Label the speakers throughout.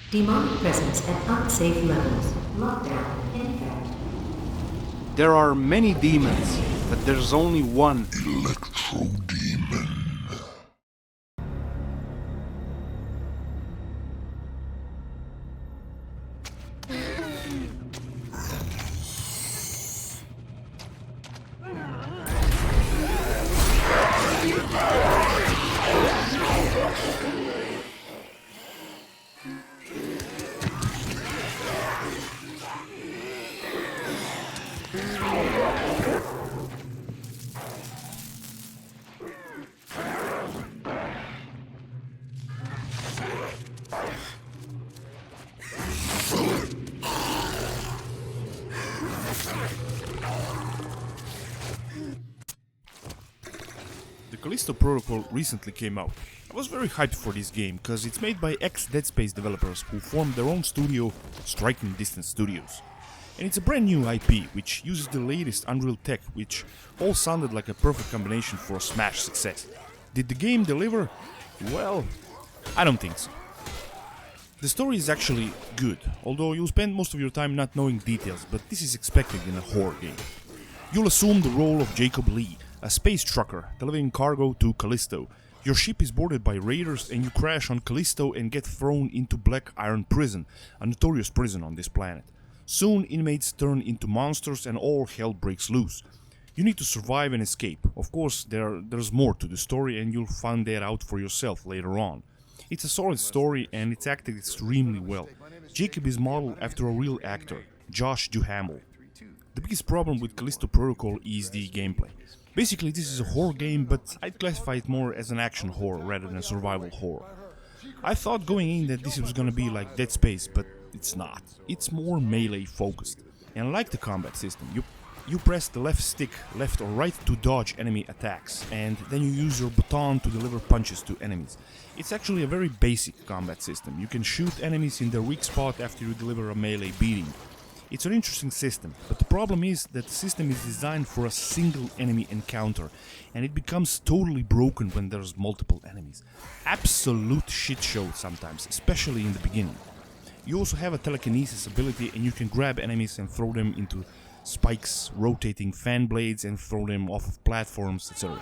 Speaker 1: Demonic presence at unsafe levels. Lockdown in effect.
Speaker 2: There are many demons, but there's only one.
Speaker 3: Electro Demon.
Speaker 4: The Callisto Protocol recently came out. I was very hyped for this game because it's made by ex-Dead Space developers who formed their own studio, Striking Distance Studios. And it's a brand new IP which uses the latest Unreal tech, which all sounded like a perfect combination for a smash success. Did the game deliver? Well, I don't think so. The story is actually good, although you'll spend most of your time not knowing details, but this is expected in a horror game. You'll assume the role of Jacob Lee, a space trucker delivering cargo to Callisto. Your ship is boarded by raiders and you crash on Callisto and get thrown into Black Iron Prison, a notorious prison on this planet. Soon inmates turn into monsters and all hell breaks loose. You need to survive and escape. Of course, there's more to the story and you'll find that out for yourself later on. It's a solid story and it's acted extremely well. Jacob is modeled after a real actor, Josh Duhamel. The biggest problem with Callisto Protocol is the gameplay. Basically, this is a horror game, but I'd classify it more as an action horror rather than a survival horror. I thought going in that this was gonna be like Dead Space, but it's not. It's more melee focused. And like the combat system, you press the left stick, left or right, to dodge enemy attacks, and then you use your baton to deliver punches to enemies. It's actually a very basic combat system. You can shoot enemies in their weak spot after you deliver a melee beating. It's an interesting system, but the problem is that the system is designed for a single enemy encounter, and it becomes totally broken when there's multiple enemies. Absolute shit show sometimes, especially in the beginning. You also have a telekinesis ability and you can grab enemies and throw them into spikes, rotating fan blades and throw them off of platforms, etc.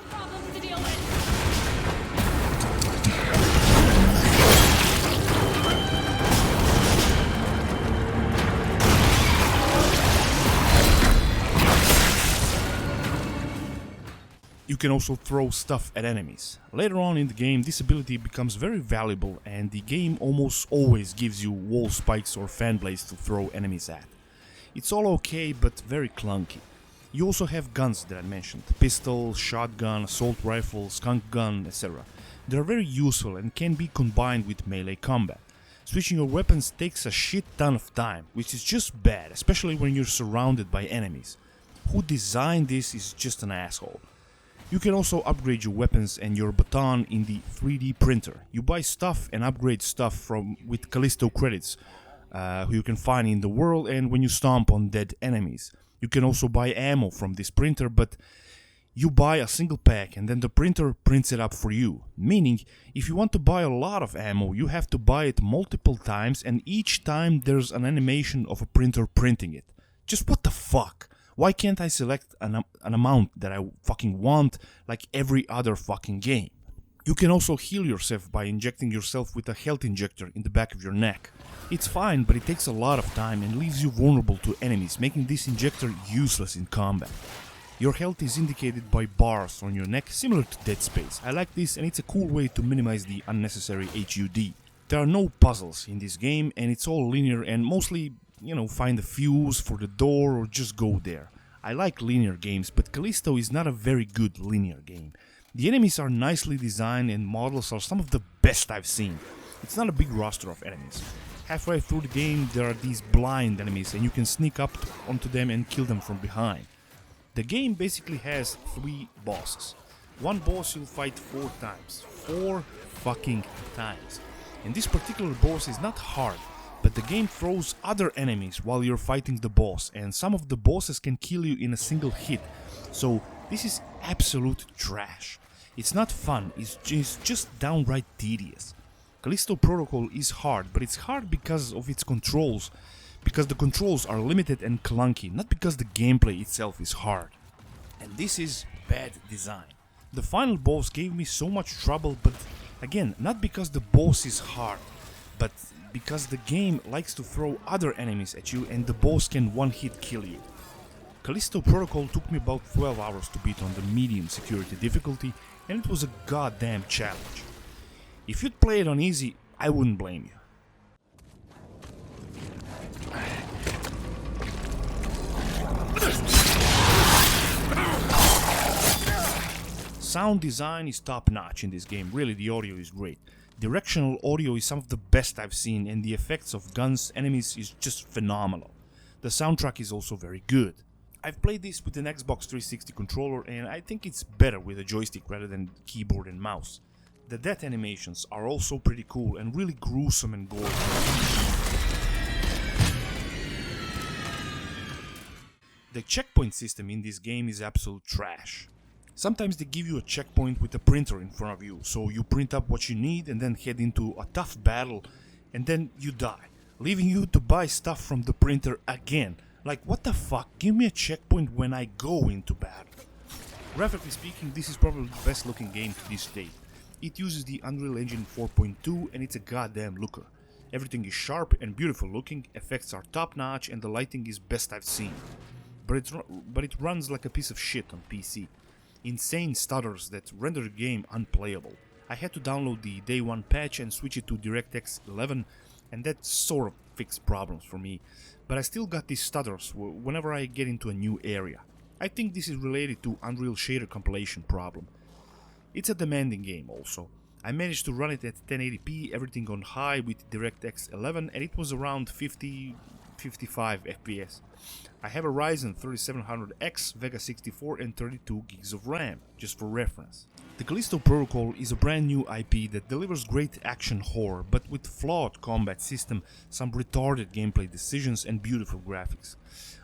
Speaker 4: You can also throw stuff at enemies. Later on in the game, this ability becomes very valuable and the game almost always gives you wall spikes or fan blades to throw enemies at. It's all okay, but very clunky. You also have guns that I mentioned: pistol, shotgun, assault rifle, skunk gun, etc. They are very useful and can be combined with melee combat. Switching your weapons takes a shit ton of time, which is just bad, especially when you're surrounded by enemies. Who designed this is just an asshole. You can also upgrade your weapons and your baton in the 3D printer. You buy stuff and upgrade stuff with Callisto credits, who you can find in the world and when you stomp on dead enemies. You can also buy ammo from this printer, but you buy a single pack and then the printer prints it up for you. Meaning, if you want to buy a lot of ammo, you have to buy it multiple times and each time there's an animation of a printer printing it. Just what the fuck? Why can't I select an amount that I fucking want like every other fucking game? You can also heal yourself by injecting yourself with a health injector in the back of your neck. It's fine, but it takes a lot of time and leaves you vulnerable to enemies, making this injector useless in combat. Your health is indicated by bars on your neck, similar to Dead Space. I like this and it's a cool way to minimize the unnecessary HUD. There are no puzzles in this game and it's all linear and mostly, find a fuse for the door or just go there. I like linear games, but Callisto is not a very good linear game. The enemies are nicely designed and models are some of the best I've seen. It's not a big roster of enemies. Halfway through the game there are these blind enemies and you can sneak up onto them and kill them from behind. The game basically has 3 bosses. One boss you'll fight 4 times. 4 fucking times. And this particular boss is not hard, but the game throws other enemies while you're fighting the boss, and some of the bosses can kill you in a single hit. So this is absolute trash. It's not fun, it's just downright tedious. Callisto Protocol is hard, but it's hard because of its controls, because the controls are limited and clunky, not because the gameplay itself is hard. And this is bad design. The final boss gave me so much trouble, but again, not because the boss is hard, but because the game likes to throw other enemies at you and the boss can one-hit kill you. Callisto Protocol took me about 12 hours to beat on the medium security difficulty, and it was a goddamn challenge. If you'd play it on easy, I wouldn't blame you. Sound design is top notch in this game, really the audio is great. Directional audio is some of the best I've seen, and the effects of guns, enemies is just phenomenal. The soundtrack is also very good. I've played this with an Xbox 360 controller, and I think it's better with a joystick rather than keyboard and mouse. The death animations are also pretty cool and really gruesome and gory. The checkpoint system in this game is absolute trash. Sometimes they give you a checkpoint with a printer in front of you, so you print up what you need and then head into a tough battle, and then you die, leaving you to buy stuff from the printer again. Like, what the fuck? Give me a checkpoint when I go into battle. Graphically speaking, this is probably the best looking game to this date. It uses the Unreal Engine 4.2 and it's a goddamn looker. Everything is sharp and beautiful looking, effects are top notch, and the lighting is best I've seen. But it runs like a piece of shit on PC. Insane stutters that render the game unplayable. I had to download the day one patch and switch it to DirectX 11, and that sort of fixed problems for me, but I still got these stutters whenever I get into a new area. I think this is related to Unreal Shader compilation problem. It's a demanding game also. I managed to run it at 1080p, everything on high with DirectX 11, and it was around 50-55 FPS. I have a Ryzen 3700X, Vega 64 and 32 gigs of RAM, just for reference. The Callisto Protocol is a brand new IP that delivers great action horror, but with flawed combat system, some retarded gameplay decisions and beautiful graphics.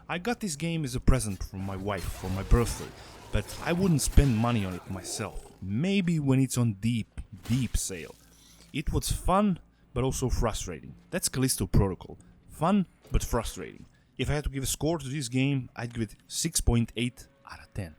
Speaker 4: I got this game as a present from my wife for my birthday, but I wouldn't spend money on it myself. Maybe when it's on deep sale. It was fun, but also frustrating. That's Callisto Protocol. Fun, but frustrating. If I had to give a score to this game, I'd give it 6.8 out of 10.